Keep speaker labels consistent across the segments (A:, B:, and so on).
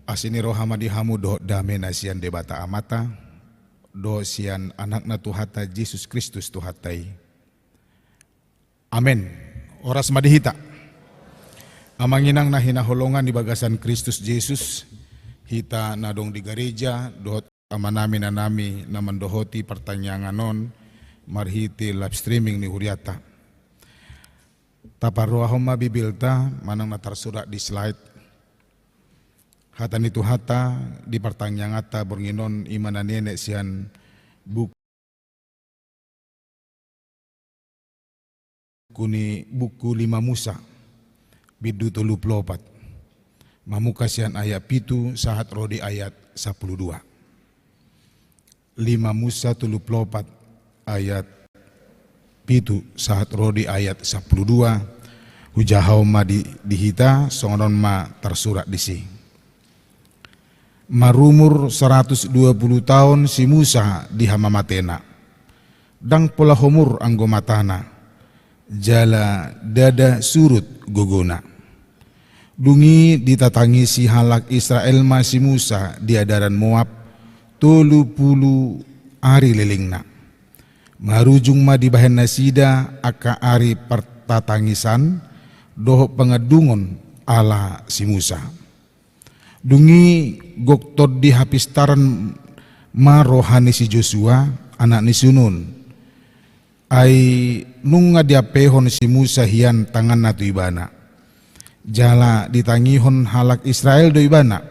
A: Asini rohamadi hamu do dame nasian debata amata do sian anakna Tuhata Yesus Kristus Tuhatai. Amen. Oras madihita. Amanginang na hinaholongan di bagasan Kristus Yesus hita nadong di gereja dohot amanami na nami na mandohoti pertanyaanganon marhiti live streaming ni Huriata. Taparuahom mabibilta manang natarsurat di slide. Hata ni Tuhata di pertanyangata berginon imana nenek sian buku lima Musa bidu tolu plopat mamuka sian ayat pitu sahat rodi ayat 12 lima Musa tolu plopat ayat pitu sahat rodi ayat 12 hujahau ma dihita songonon ma tersurat disi. Marumur 120 tahun si Musa di hamamatena dang pola homur anggo matana jala dada surut gogona dungi ditatangi si halak Israel masih Musa di adaran Moab 30 ari lelingna marujung ma di bahan nasida aka ari pertatangisan doh pengedungon ala si Musa dungi goktod di hapistaran ma rohani si Joshua anak ni Sunun ai nunga diapehon si Musa hian tangan na tu ibana jala ditangihon halak Israel do ibana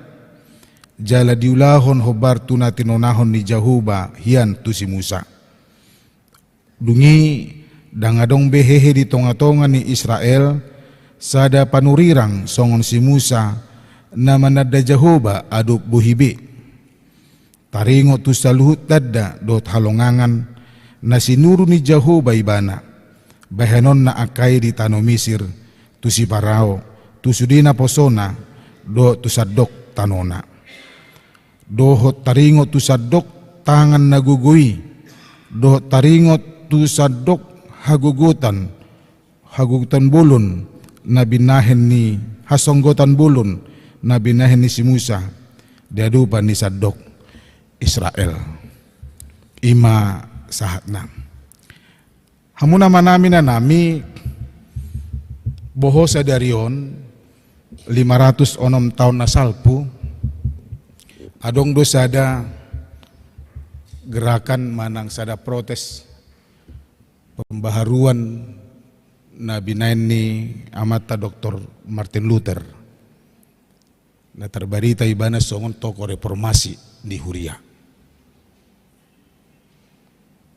A: jala diulahon hobar tuna tinonahon ni Jahuba hian tu si Musa dungi dangadong behehe di tonga-tonga ni Israel sada panurirang songon si Musa na manada Jahuba aduk buhibi taringo tu saluhut dadda dot halongangan na sinuru ni Jahuba ibana bahanon na akai di tano Misir tu si Parao tu sudina posona do tu sadok tanona dohot taringo tu sadok tangan nagugui dohot taringo tu sadok hagugutan bulun na binahen ni hasonggotan bulun na binahen ni si Musa diadupan ni sadok Israel ima sahatna hamuna manami na nami boho sa darion 506 tahun na salpu adong do sada gerakan manang sada protes pembaharuan na binahen ni amata Dr. Martin Luther na terbarita ibana songon toko reformasi di Huria.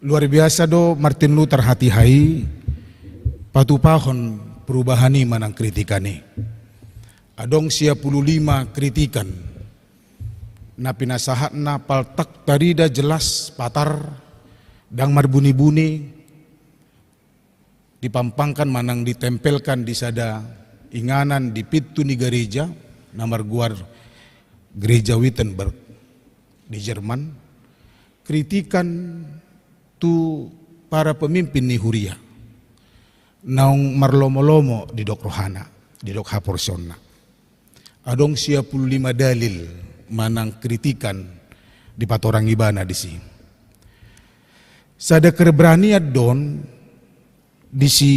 A: Luar biasa do Martin Luther hati-hai patupahon perubahani manang kritikani. Adong 55 kritikan na pinasahat na paltak tarida jelas patar dang marbuni-buni dipampangkan manang ditempelkan di sada inganan di pintu ni gereja namar guar gereja Wittenberg di Jerman kritikan tu para pemimpin ni Huria naung marlomo-lomo di dok rohana di dok haporsonna adong 55 dalil manang kritikan di patorang ibana di si sada keberanian don di si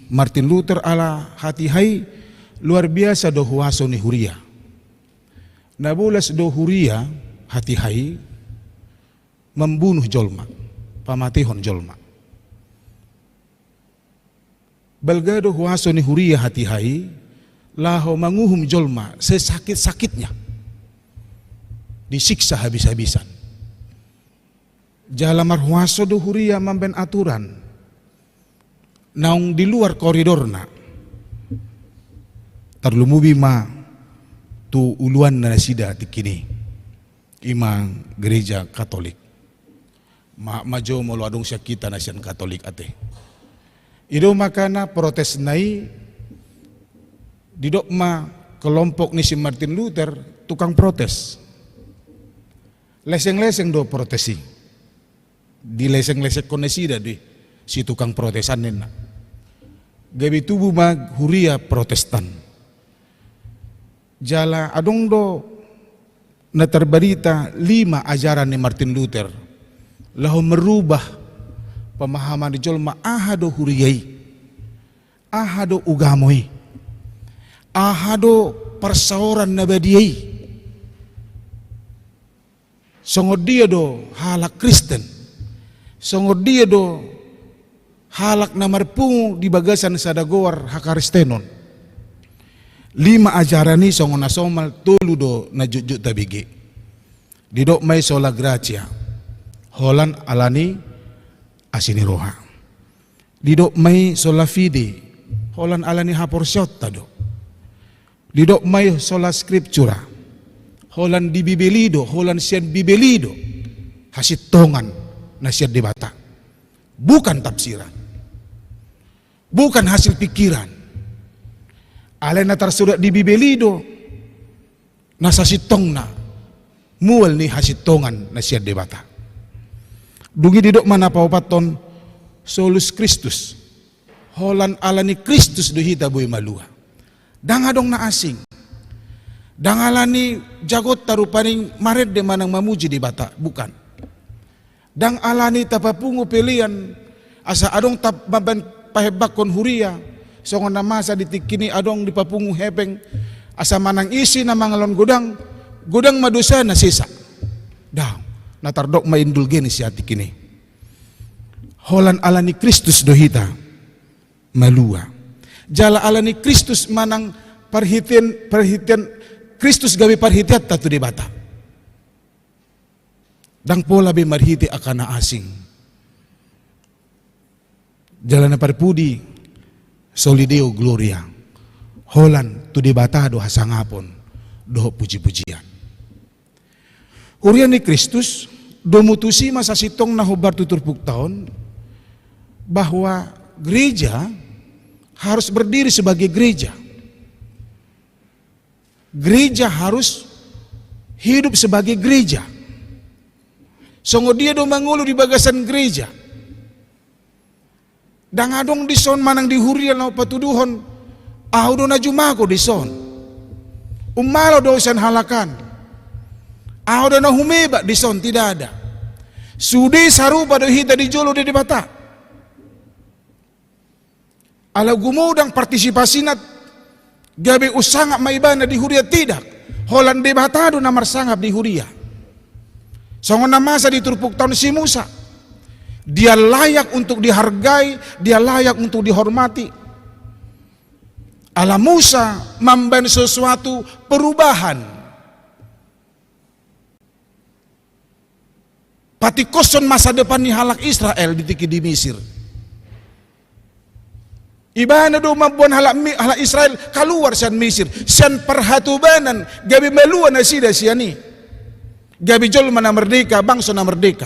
A: Martin Luther ala hati-hai luar biasa do huaso ni Huria. Nabulas do Huria hati-hai membunuh jolma, pamatihon jolma. Balga do huaso ni Huria hati-hai laho manguhum jolma sesakit-sakitnya. Disiksa habis-habisan. Jalamar huaso do Huria mamben aturan. Naung di luar koridorna. Terlumubi ma tu uluan na nasida tikini imang gereja Katolik majo molo adong siya kita nasian Katolik ate ido makana protes nai didok ma kelompok ni si Martin Luther tukang protes leseng-leseng do protesi di leseng-leseng konesida di si tukang protesan nena gabi tubuh mag Huria Protestan jala adong do na terberita 5 ajaran ni Martin Luther lahu merubah pemahaman di jolma ahado huriyai, ahado ugamoi, ahado persauran nabadiyai, songo dia do halak Kristen, songo dia do halak namarpungu di bagasan sadagowar hakaristenon. 5 ajaran ni songo nasomal tulu do na jujut tabigi. Didok may sola gracia, holan alani asini roha. Didok may sola fide, holan alani haporsyot tado. Didok may sola scriptura, holan di bibelido, holan sian bibelido, hasit tongan na sian debata. Bukan tafsiran, bukan hasil pikiran. Alay na tersurat di bibelido, nasa sitong na, mual ni hasitongan na siya debata. Dungi didok mana paupaton, solus Kristus, holan ala ni Kristus duhita boy malua. Dangadong na asing, dangalani jagot tarupaning mared de manang mamuji debata, bukan. Dang alani tapapungu pilihan, asa adong tapaban pahebakon huria, songon na masa ditikini adong dipapungu hepeng, asa manang isi na mangalon gudang madusa na sisa. Daw, natardok maindulgeni si ati kini. Holan ala ni Kristus dohita malua. Jala ala ni Kristus manang perhitian Kristus gawi perhitian tatu di bata. Dang pola be marhiti akana asing. Jala na parpudi solideo gloria. Holan tu di bata do hasangapon do puji-pujian. Urian ni Kristus do mutusi masa sitong na hubar tuturpuk tahun bahwa gereja harus berdiri sebagai gereja. Gereja harus hidup sebagai gereja. Songo dia do mangulu di bagasan gereja. Dang adong dison manang dihurian na patuduhon, aho do na jumako dison. Umalo do san halakan. Aho do na humeba dison tidak ada. Sudi sarupa do hita di jolo di bata. Ala gumudang partisipasi nat gabi usangap maibana di huria tidak. Holan debata do namar sangap di huria. Songon na masa di turpuk tahun si Musa. Dia layak untuk dihargai, dia layak untuk dihormati. Ala Musa memban sesuatu perubahan. Patikoson masa depan ni halak Israel ditiki di Mesir. Ibana do mabuan halak Israel keluar sian Mesir, sian perhatubanan gabi meluan asida siani. Gabi jol mana merdeka, bangsa na merdeka.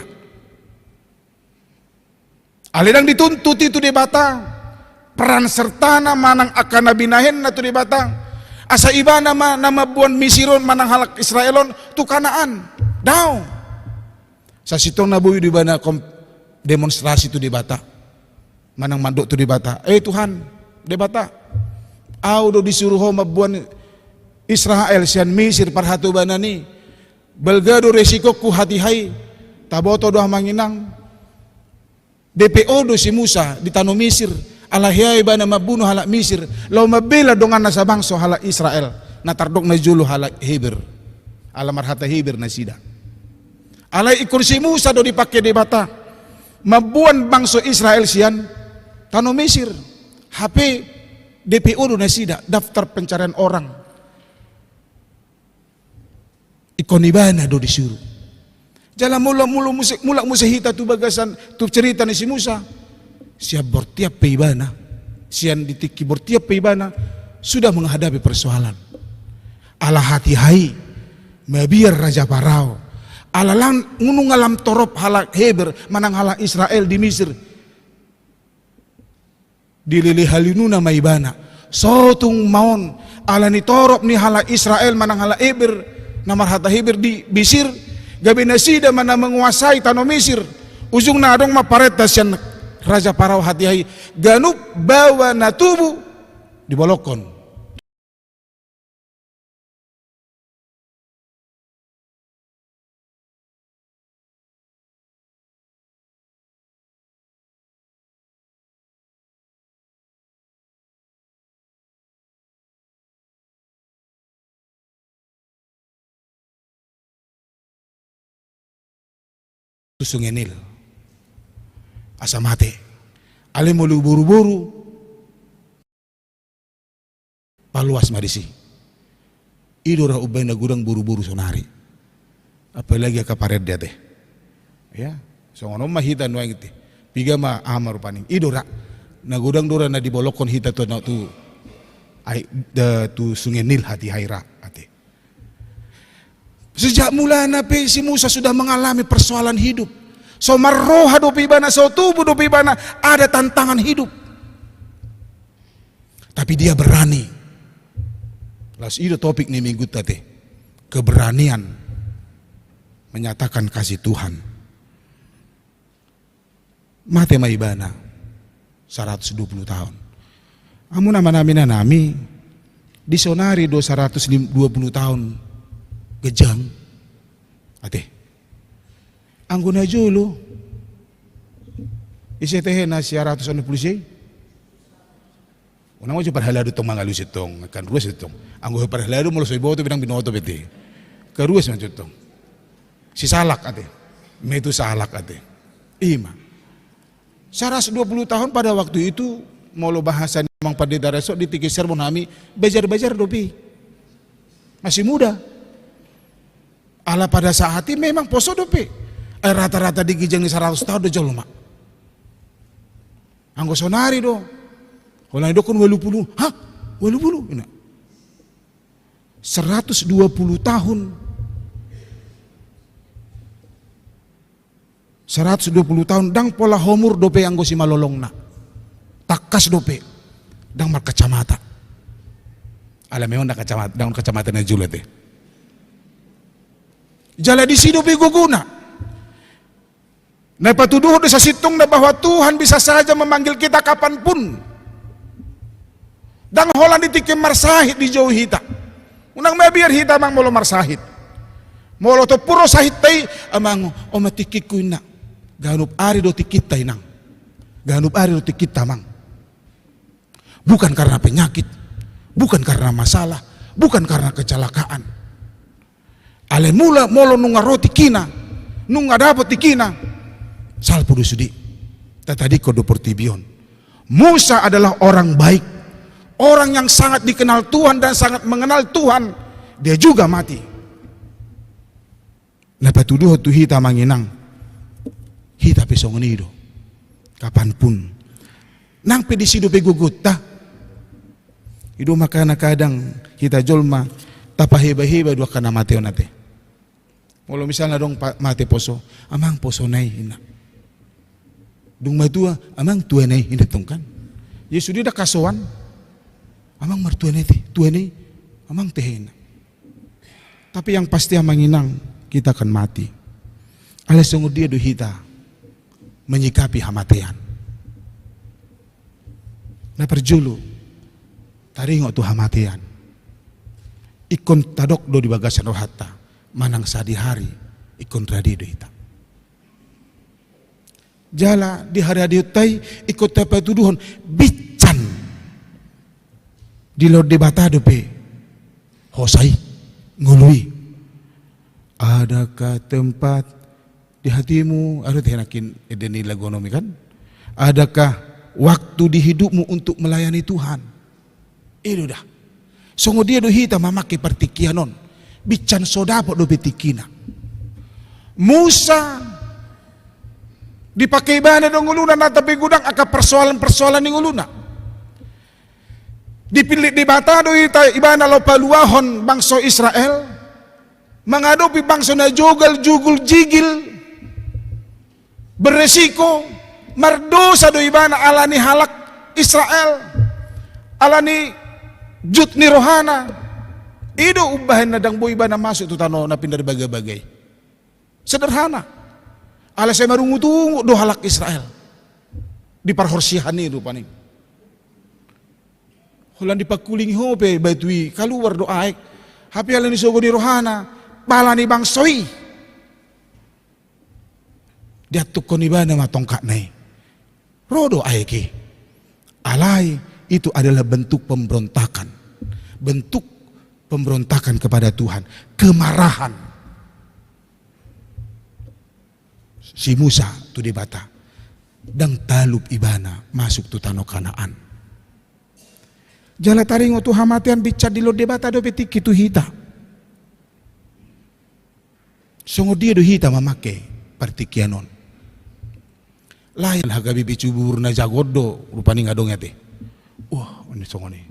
A: Alidang dituntut itu di bata, peran serta na manang akan nabinahin na tu di bata. Asa iba nama buan Misiron manang halak Israelon tu Kanaan. Daw. Sa sitong nabuhi di bana demonstrasi tu di bata. Manang mandok tu di bata. Tuhan, di bata. Au do disuruh mabuan Israel sian Misir parhatubana ni. Belgado resiko ku hati-hai taboto doh manginang DPO do si Musa di tanah Mesir alahiyai bana mabunuh halak Mesir lau mabela dongan nasa bangso halak Israel na tardok na julu halak Heber alamar hata Heber na sida alai ikon si Musa do dipakai di bata mabuan bangso Israel sian tanah Mesir HP DPO do na sida daftar pencarian orang ikon ibana do disuruh. Jala mula musahita tu bagasan tu cerita ni si Musa. Siap bertiap pe ibana. Sian ditiki bertiap pe ibana sudah menghadapi persoalan. Ala hati hai mabiar Raja Parao. Ala lang ngunung alam torop halak Heber manang halak Israel di Mesir. Dilili halinuna maibana. Sotung maon ala ni torop ni halak Israel manang halak Heber. Namar hata Heber di Mesir gabi nasida mana menguasai tanah Mesir ujung nadong mapareta sian Raja Parao hati hai ganup bawa natubu di bolokon tu Sungai Nil. Asa mate. Ale mulu buru-buru. Paluas madisi. Idora ubay na gudang buru-buru sonari. Apalagi ka pared dia teh. Ya, so ngono mahita no ngiti. Piga ma amar paning. Idora na gudang dora na dibolokon hita tu na tu tu Sungai Nil hati haira ate. Sejak mula nabi si Musa sudah mengalami persoalan hidup. So marroha dopi bana, so tubuh dopi bana, ada tantangan hidup. Tapi dia berani. Las itu topik nih minggu tadi. Keberanian menyatakan kasih Tuhan. Mate maibana 120 tahun. Amun nama nami disonari 220 tahun gejang. Ate. Angguna julu. Isi teh na 160 sih. Unang mo parhalado tong mga lusit tong kan ruas itong. Anggo parhalado mo sa iboto binang binoto bete. Karuas man jud tong. Si salak ate. Metu salak ate. Ima. 120 tahun pada waktu itu mau lo bahasan mang pendeta resok di tiga sermon nami bajar-bajar dopi. Masih muda. Ala pada saat ini memang poso dopi. Rata-rata di gijang 100 tahun do jolma. Anggo sonari do. Kalau itu kan 80, hah? 80? Ina. 120 tahun. 120 tahun dang pola homur dope anggo si malolongna. Takas dope. Dang mar kacamata. Ala memang kacamata, dang kacamata na julet eh. Jala di sini dope guguna. Na patuduh sa sitong na bahwa Tuhan bisa saja memanggil kita kapanpun. Dang holan ditikim marsahit di jauh hita. Unang mabiar hita mang molo marsahit. Molo to puro sahit tay amang o matikikuy na. Ganup ari do tikita inang. Ganup ari do tikita mang. Bukan karena penyakit, bukan karena masalah, bukan karena kecelakaan. Ale mula molo nunga roti kina, nunga dapat tikina. Salpo do sudi. Tadi kodo portibion. Musa adalah orang baik. Orang yang sangat dikenal Tuhan dan sangat mengenal Tuhan, dia juga mati. Napatuduh tu hita manginang, hita pesongan itu, kapanpun. Nang pedisido pegugut ta, itu makana kadang kita jolma tapaheba-heba dua kana mateo nate. Walau misalnya dong mate poso, amang poso nai ina. Dung matua, amang tua nai ina tongkan. Yesus dia kasoan. Amang mertuane tuane, amang tehena. Tapi yang pasti amang inang kita akan mati. Alas sungguh dia dohita menyikapi hamatean. Na perjulu taringo tu hamatean. Ikon tadok do di bagasan rohata manang sadi hari ikon radi dohita. Jala di hari utai ikut tapai tuduhon bican. Di lor debata dope hosai ngului. Adakah tempat di hatimu ada tenakin edeni lagonomi kan? Adakah waktu di hidupmu untuk melayani Tuhan? Itu dah. Songo dia dohita mamake partikianon. Bican sodapo dope tikina. Musa dipakai bana dong uluna natapi gudang aka persoalan-persoalan ning uluna. Dipilih di batado ibana lo paluahon bangsa Israel menghadapi bangsa na jugul jigil beresiko mardosa do ibana alani halak Israel alani jut ni rohana ido ubahan na dang boy ibana masuk tu tano na pindar bagai-bagai sederhana ala saya marungu-tungu do halak Israel di parhorsihan ni rupani. Hulan dipakuling hope batui kaluar doaik hapi alani sogo di rohana balani bangsoi dia tukon ibana matongkak nai rodo aiki alai itu adalah bentuk pemberontakan kepada Tuhan, kemarahan. si Musa tu di bata. Dang talub ibana masuk tu tanah Kanaan. Jala taringo tu hamatian bicat di lo debata do petiki tu hita. Songo dia do hita mamake partikianon. Lain hagabi bicubur na jagodo rupani ngadong ate. Wah, ini songo ni.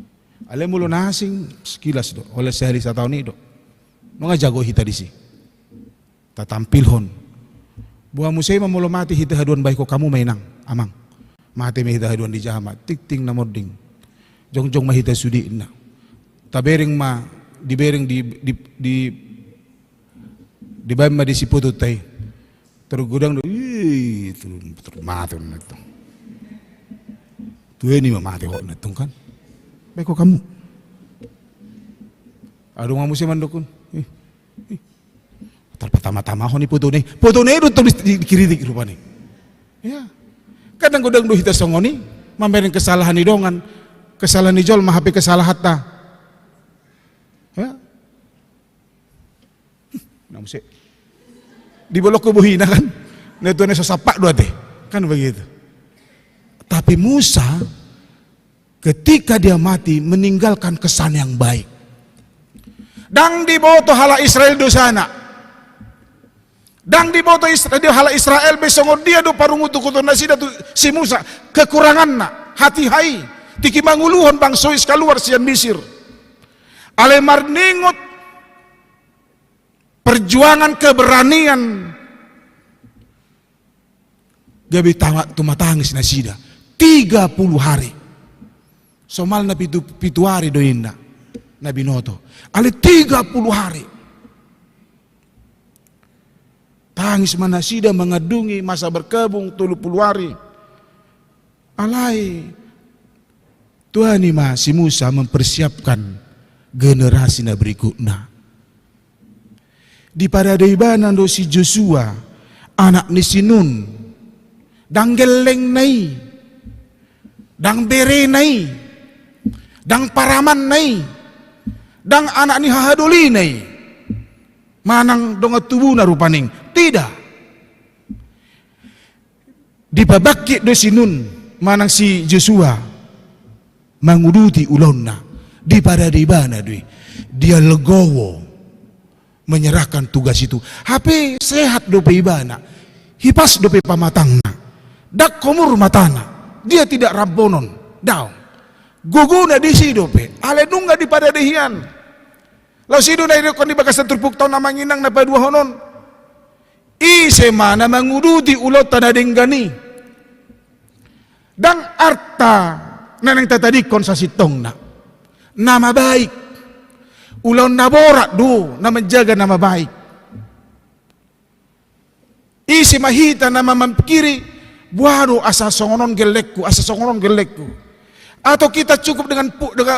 A: Ale mulo nasing sekilas do oleh sehari setahun ini do. Mga jago hita di si. Tatampilhon. Buah musay mamulo mati hita haduan baik ko kamu mainang amang. Mati may hita haduan di jahamat. Tik-ting na moding. Jong-jong mahita sudi na. Tabering ma dibering di bayam ma di siputo tay. Tergudang do. Ih, termati na ito. Tuwe ni mamati ko na itong kan. Baik ko kamu. Aduh ngamu si mandukun. Pertama-tama ho ni puto ni itu tulis di kiri rupa ni. Ya. Kadang godang do hita songoni, mambereng kesalahan ni dongan, kesalahan ni jol mahapi kesalahan ta. Ya. Namun sih. Di bolok ke buhina kan, neto ne sasapak dua teh, kan begitu. Tapi Musa ketika dia mati meninggalkan kesan yang baik. Dang diboto hala Israel dosana. Dang di boto Israel hala Israel besongo dia do parungu tu kutu nasida tu si Musa kekurangan na hati hai tiki manguluhon bang sois kaluar sian Misir ale marningot perjuangan keberanian gabi tamat tumatangis nasida 30 hari somal na pitu hari do inna nabi noto ale 30 hari tangis manasida mengadungi masa berkabung 30 hari. Alai Tuhan ima si Musa mempersiapkan generasi na berikutnya. Di pada daibanan do si Joshua anak ni si Nun dang geleng nai dang bere nai dang paraman nai dang anak ni hahadoli nai manang donga tubuh na rupaning tidak. Di babakit do si Nun manang si Joshua manguduti ulonna di pada dibana dui dia legowo menyerahkan tugas itu. HP sehat do pe ibana hipas do pe pamatangna dak komur matana dia tidak ramponon daun guguna di si do pe ale nungga di pada dehian lau sido na iro kon di bakasan turpuk tau na manginang na padua honon ise mana menguruti ulot tanadenggani dang arta nanang tatadikon sa sitong na nama baik ulon naborak do na menjaga nama baik ise mahita nama mampikiri buaro asa songonon gelekku atau kita cukup dengan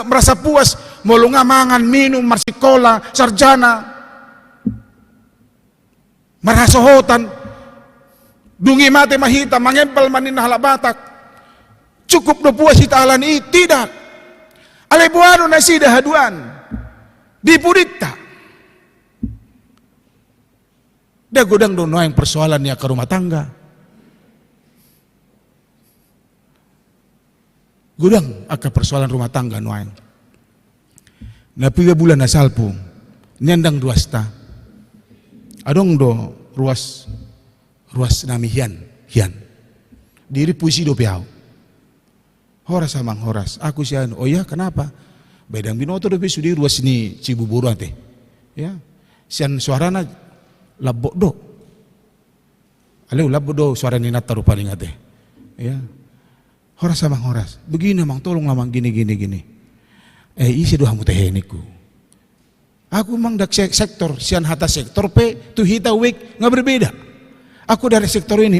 A: merasa puas molunga mangan minum marsikola sarjana marasohotan dungi mate mahita mangempel manin halak batak cukup do puas hita alani tidak ale buano nasida haduan dipudita dia godang do noang persoalan ya ke rumah tangga godang aka persoalan rumah tangga noang na 3 bulan nasalpo nyandang duasta adong do ruas nami hian diri puisi do piau horas amang horas aku sian oh ya kenapa bedang binoto do pisu di ruas ni Cibuburu ate ya sian suarana labok do ale labok do suara ni nataru paling ate ya horas amang horas begini mang tolong lamang gini isi do hamu teheniku aku mang dak sektor sian hata sektor pe tu hita wik nggak berbeda. Aku dari sektor ini.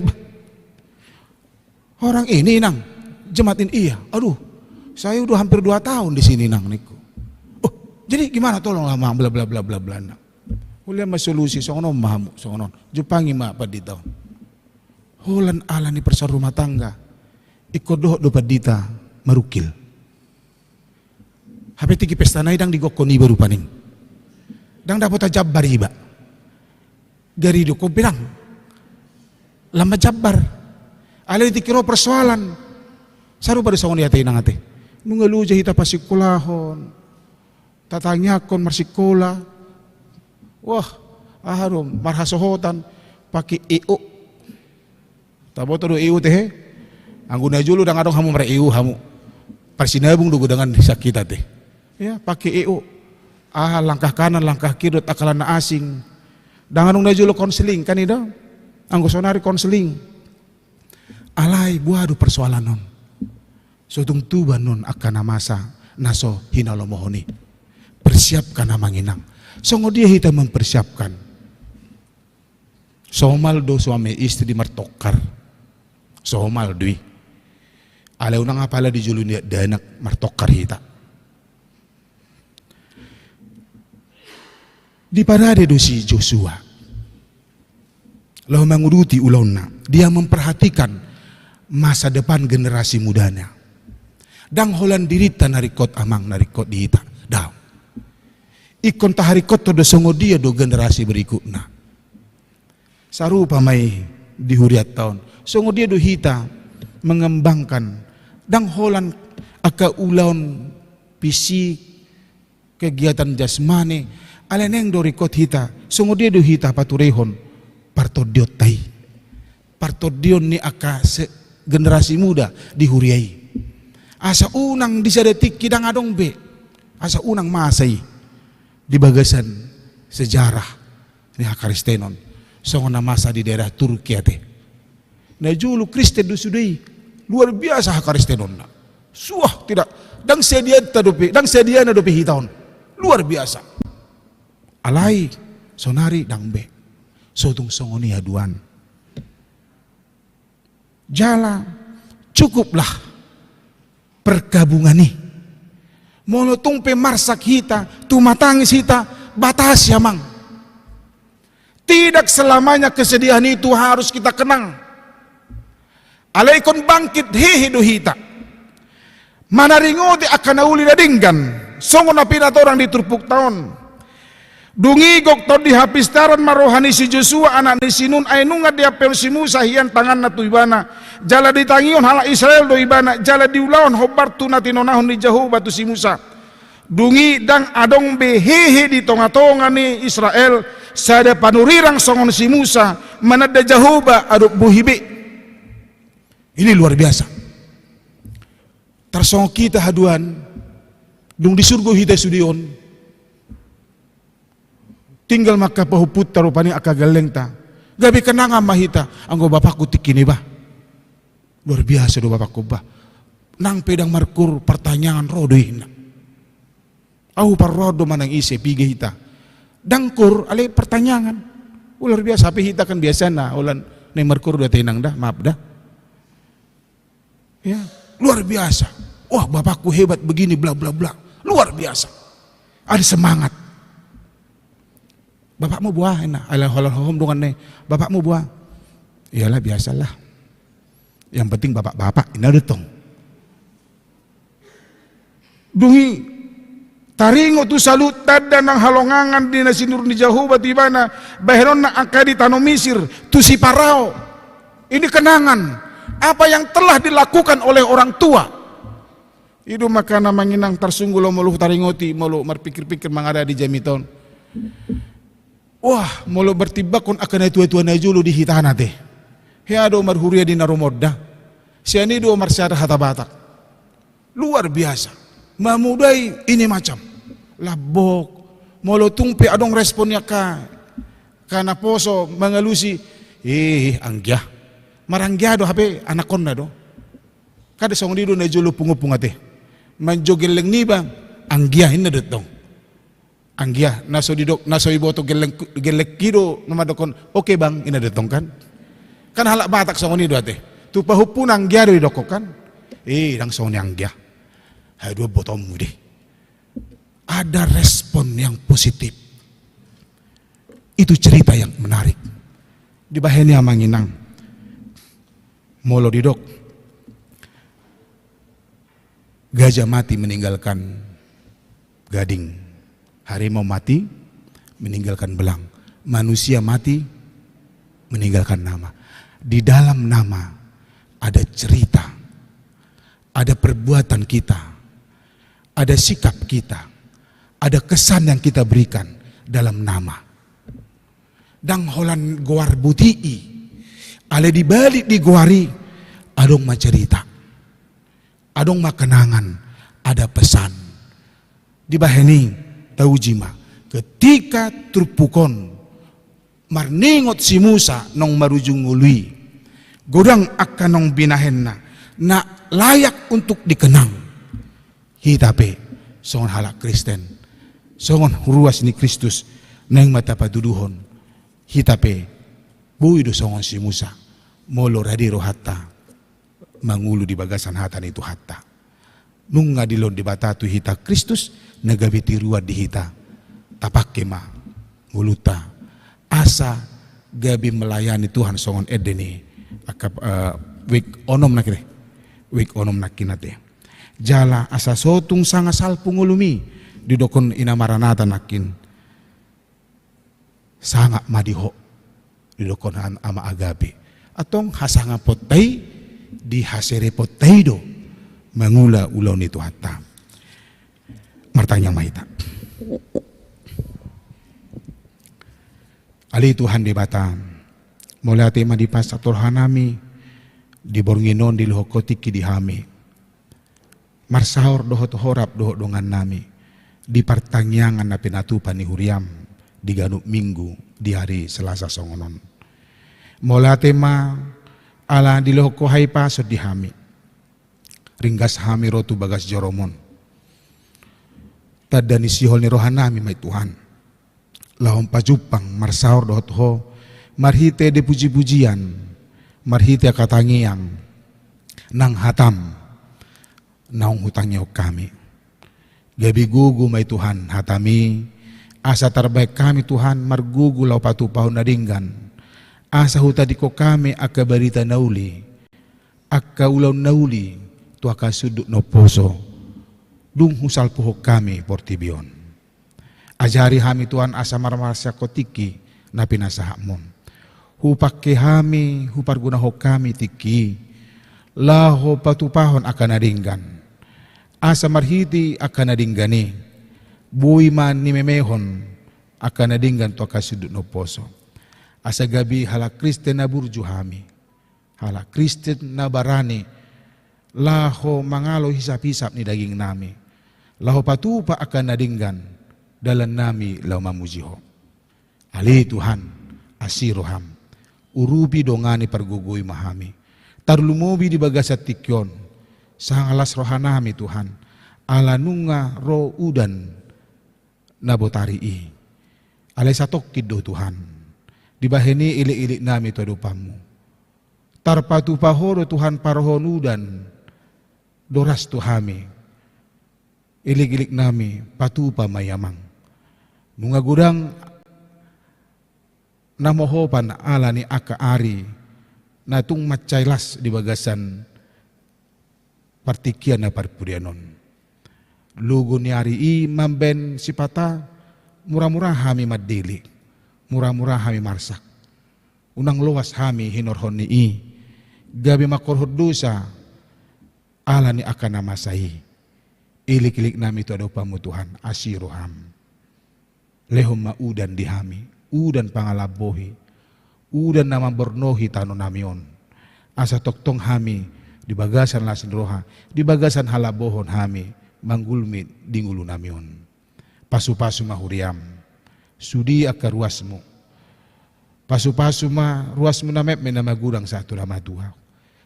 A: Orang ini nang jematin iya. Aduh, saya udah hampir 2 tahun di sini nang niku. Oh, jadi gimana tolonglah mang bla bla bla bla bla. Ulian mas solusi songonon mahamu songonon. Jupangi ma padita. Holan ala ni persoalan rumah tangga. Ikodoh do padita marukil. Hape tiki pesta naidang digokoni baru paning. Dang dapat aja bariba dari do ko bilang lama jabar. Ala dikira persoalan. Saru pada songon hati nang ate. Nungaluja hita pasikulahon. Tatanyakon marsikola. Wah, aharom marhasohotan pakai EO. Tabo todo EO teh. Angguna julu dang adong hamu mare EO hamu. Parsinabung dugo dengan sakit teh. Ya, pakai EO. Langkah kanan, langkah kiri akalan na asing. Danganong na julu konseling kan ida. Anggo sonari konseling. Alay buado persoalan non. Sotong tuban non akan masa naso hinalomohoni. Persiapkan na manginang. Songo dia hita mempersiapkan. Somaldo suami istri martokar. Somaldui. Alaw na nga pala di julu niya danak martokar hita. Di parade do si Joshua. Lalu menguruti ulona. Dia memperhatikan masa depan generasi mudanya. Dang holan dirita narikot amang narikot dihita. Daw. Ikon taharikot to do songo dia do generasi berikutnya. Sarupa may dihuriat tahun. Songo dia do hita mengembangkan. Dang holan aka ulaun fisik kegiatan jasmani. Aleneng do rikot hita. Songo dia do hita paturehon. Partodiot tai. Partodion ni aka generasi muda dihuriai. Asa unang disadetik kidang adong be. Asa unang masay di bagasan sejarah ni Kristenon. Songo na masa di daerah Turki ate. Na julu Kristen do sudai luar biasa Kristenon na. Suah tidak dang sedia na dope hitaon. Luar biasa. Alai sonari dang be. Sotung songo ni aduan. Jala cukuplah pergabungan nih. Molo tumpe marsak hita, tumatangis hita, batas ya mang. Tidak selamanya kesedihan itu harus kita kenang. Alaikon bangkit hihidu hita. Manaringoti akan nauli dadinggan. Songo na pinatorang di turpuk tahun. Dungigok to di hapistaran marohani si Joshua anak ni Sinun ay nunga dia pel si Musa hian tangan na tu ibana. Jala ditangion hala Israel do ibana. Jala diulaon hobar tu na tinonahon ni Jehovah tu si Musa. Dungi dang adong behehe di tonga-tonga ni Israel. Sada panurirang songon si Musa. Manada Jehovah aduk buhibi. Ini luar biasa. Tarsong kita haduan. Dung di surga hita sudion. Tinggal maka pahuput tarupani akagaleng ta. Gabi kenanga mahita. Anggo bapakku tikini ba. Luar biasa do bapakku ba. Nang pedang markur pertanyaan rodo hina. Au parrodo manang isi pigi hita. Dangkur ale pertanyaan. Luar biasa api hita kan biasa na. Ulan na markur do tenang dah. Maaf dah. Ya, luar biasa. Wah bapakku hebat begini bla bla bla. Luar biasa. Ada semangat. Bapakmu buah enak, alhamdulillah dengan nih. Bapakmu buah, iyalah biasalah. Yang penting bapak-bapak ini ada tong. Dungi taringo tu salut tada nang halongangan di nasinur ni Jehovah tibana baheron na akadi tano Misir tu si Parao. Ini kenangan apa yang telah dilakukan oleh orang tua. Itu maka namanginang tarsunggulo mulu taringoti mulu marpikir-pikir mangada di jamiton. Wah, molo bertibakon akan tua-tua najulu di hitana teh. Heado marhuria di narumodda. Siani do marsyara hatabatak. Luar biasa. Mamudai ini macam. Labok. Molo tumpe adong responnya kana poso mengalusi. Anggia. Maranggia do hape anakon na do. Kada song di do najulu pungu-punga teh. Manjogeleng niba. Anggia hinna dotong. Anggia naso didok naso iboto gelek kido namadokon oke bang ina detong kan halak batak songoni do ate tu pahupun anggia do didokok kan dang songoni anggia hai dua botom deh ada respon yang positif itu cerita yang menarik di baheni amanginang molo didok gajah mati meninggalkan gading. Harimau mati, meninggalkan belang. Manusia mati, meninggalkan nama. Di dalam nama ada cerita, ada perbuatan kita, ada sikap kita, ada kesan yang kita berikan dalam nama. Dang holan goar butii, ale di balik di goari, adong macerita, adong makenangan, ada pesan. Di baheni tahu jima, ketika trupukon marningot si Musa nong marujung ngului, godang akan nong binahenna na layak untuk dikenang. Hitape songon halak Kristen, songon ruas ni Kristus nang mata paduduhon. Hitape buido songon si Musa molo radiro hatta mangulu di bagasan hatan itu hatta. Nung ngadilon di batatu hita Kristus nagabiti ruad di hita tapake ma nguluta asa gabi melayani Tuhan songon edeni akap wik onom nakire wik onom nakinate jala asa sotung sanga salpung ulumi didokon ina maranata nakin sanga madiho didokon ama agabe atong hasanga potay di hasere potay do mangula ulaw nito hatta martanyang mahita. Ali Tuhan di bata, mula ti madipas atur hanami, di bornginon di lohokotiki di hami. Marsaor dohot horap dohot dongan nami, di pertangyangan na pinatupan ni Huriam, di ganuk minggu, di hari Selasa songonon. Mula ti ma, ala di lohoko hay pasod di hami. Ringgas hami rotu bagas joromon. Tada ni sihol ni rohanami may Tuhan. Lahom pajupang marsaor dohot ho marhite de puji-pujian marhite katangiang nang hatam naong hutangnya kami gabi gugu may Tuhan hatami asa terbaik kami Tuhan margugu lau patupaw nadinggan asa hutadiko kami akka barita nauli akka ulaw nauli tu akka sudut no poso dung husal puhok kami portibion. Ajari hami Tuhan asa marmarasya kotiki na pinasahamon. Hupake hami, hupargunaho kami tiki. Laho patupahon akan nadinggan. Asa marhiti akan nadinggani. Buy man ni memehon akan nadinggan to kasudut no poso. Asa gabi hala Kristen na burju hami. Hala Kristen na barani. Laho mangalo hisap-hisap ni daging nami. Laho patupa akan nadinggan. Dalam nami lau mamujiho. Ali Tuhan asiroham. Urubi dongani pergugui mahami. Tarlumubi di bagasat tikyon. Sangalas rohanami Tuhan. Ala nunga ro udan nabotarii. Alay satok kido Tuhan. Dibaheni ilik-ilik nami tuadupamu. Tarpatu pahoro Tuhan parohon udan. Doras Tuhami. Ilik-ilik nami patupa mayamang. Nunga gudang namohopan ala ni aka ari na tung macailas di bagasan partikian na parpurianon. Lugo ni ari i mamben sipata murah-murah hami madili, murah-murah hami marsak. Unang luas hami hinorhon ni i, gabi makorhod dosa ala ni aka namasai. Ilik-ilik nami itu ada upamu Tuhan asiroham. Lehom maudan dihami, udan pangalabohi, udan nama bernohi tano namion. Asa toktong hami di bagasan lasin roha, di bagasan halabohon hami manggulmi dingulu namion. Pasu-pasu mahuriam, sudi aka ruasmu. Pasu-pasu ma ruasmu namep menamagurang satu nama Tuhan.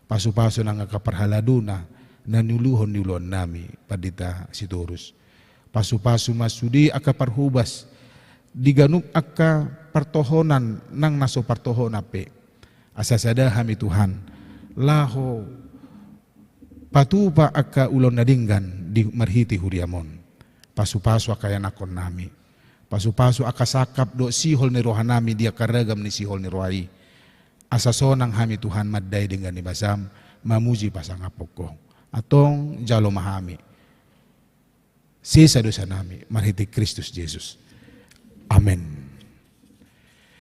A: Pasu-pasu nang akaparhaladuna nanuluhon nilon nami padita sitorus. Pasu-pasu ma sudi aka parhubas. Diganuk akka partohonan nang naso partohon ape asasada hami Tuhan laho patupa akka ulon nadinggan di marhiti huriamon pasu-pasu akka yanakon nami pasu-pasu akka sakap do sihol ni rohanami dia karagam ni sihol ni rohai asasonang hami Tuhan madday dengan ni basam mamuji pasangapoko atong jalo mahami sisa dosa nami marhiti Kristus Jesus. Amen.